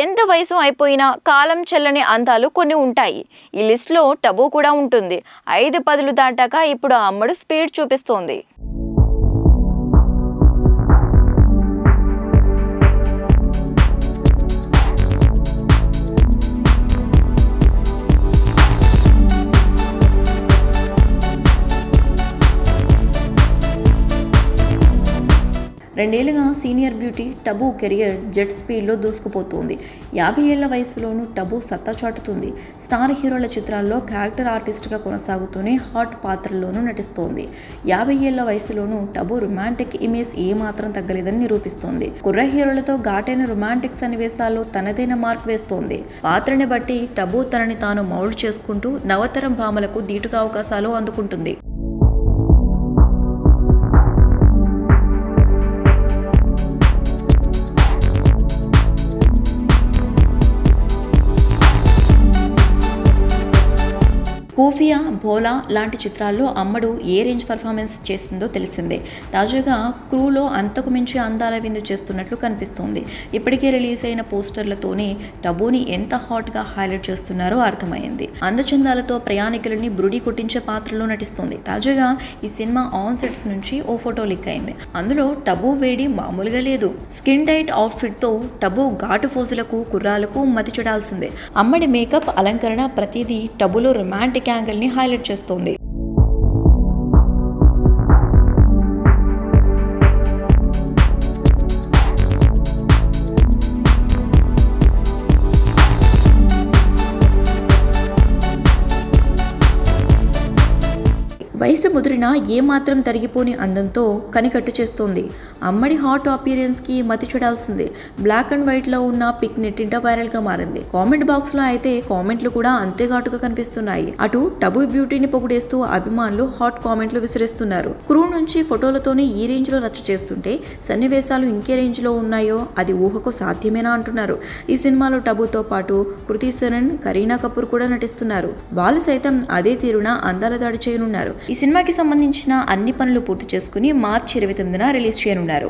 ఎంత వయసు అయిపోయినా కాలం చెల్లని అందాలు కొన్ని ఉంటాయి. ఈ లిస్టులో టబు కూడా ఉంటుంది. 5 పదులు దాటాక ఇప్పుడు ఆ అమ్మడు స్పీడ్ చూపిస్తోంది. రెండేళ్లుగా senior beauty Tabu career jet స్పీడ్లో దూసుకుపోతోంది. 50 ఏళ్ల వయసులోనూ టబు సత్తా చాటుతుంది. స్టార్ హీరోల చిత్రాల్లో క్యారెక్టర్ ఆర్టిస్ట్గా కొనసాగుతూనే హాట్ పాత్రల్లోనూ నటిస్తోంది. 50 ఏళ్ల వయసులోనూ టబు రొమాంటిక్ ఇమేజ్ ఏమాత్రం తగ్గలేదని నిరూపిస్తోంది. కుర్ర హీరోలతో ఘాటైన రొమాంటిక్ సన్నివేశాల్లో తనదైన మార్క్ వేస్తోంది. పాత్రని బట్టి టబు తనని తాను మౌల్డ్ చేసుకుంటూ నవతరం భామలకు ధీటుగా అవకాశాలు అందుకుంటుంది. కూఫియా, భోలా లాంటి చిత్రాల్లో అమ్మడు ఏ రేంజ్ పర్ఫార్మెన్స్ చేస్తుందో తెలిసిందే. తాజాగా క్రూలో అంతకు మించి అందాల విందు చేస్తున్నట్లు కనిపిస్తోంది. ఇప్పటికే రిలీజ్ అయిన పోస్టర్లతోనే టబుని ఎంత హాట్గా హైలైట్ చేస్తున్నారో అర్థమైంది. అందచందాలతో ప్రయాణికులని బ్రుడి కొట్టించే పాత్రలో నటిస్తోంది. తాజాగా ఈ సినిమా ఆన్ సెట్స్ నుంచి ఓ ఫోటో లీక్ అయింది. అందులో టబు వేడి మామూలుగా లేదు. స్కిన్ టైట్ అవుట్ఫిట్తో టబు ఘాటు ఫోజులకు కుర్రాలకు మతి చెడాల్సిందే. అమ్మడి మేకప్, అలంకరణ ప్రతిదీ టబులో రొమాంటిక్ యాంగిల్ ని హైలైట్ చేస్తోంది. వయసు ముదిరినా ఏమాత్రం తరిగిపోని అందంతో కనికట్టు చేస్తోంది. అమ్మడి హాట్ అపియరెన్స్కి మతి చూడాల్సిందే. బ్లాక్ అండ్ వైట్లో ఉన్న పిక్ నెట్టింట వైరల్గా మారింది. కామెంట్ బాక్స్లో అయితే కామెంట్లు కూడా అంతే ఘాటుగా కనిపిస్తున్నాయి. అటు టబు బ్యూటీని పొగిడేస్తూ అభిమానులు హాట్ కామెంట్లు విసిరేస్తున్నారు. క్రూ నుంచి ఫోటోలతోనే ఈ రేంజ్లో రచ్చ చేస్తుంటే సన్నివేశాలు ఇంకే రేంజ్లో ఉన్నాయో అది ఊహకు సాధ్యమేనా అంటున్నారు. ఈ సినిమాలో టబుతో పాటు కృతి సనన్, కరీనా కపూర్ కూడా నటిస్తున్నారు. వాళ్ళు సైతం అదే తీరున అందాల దాడి చేయనున్నారు. ఈ సినిమాకి సంబంధించిన అన్ని పనులు పూర్తి చేసుకుని మార్చి 29న రిలీజ్ చేయనున్నారు.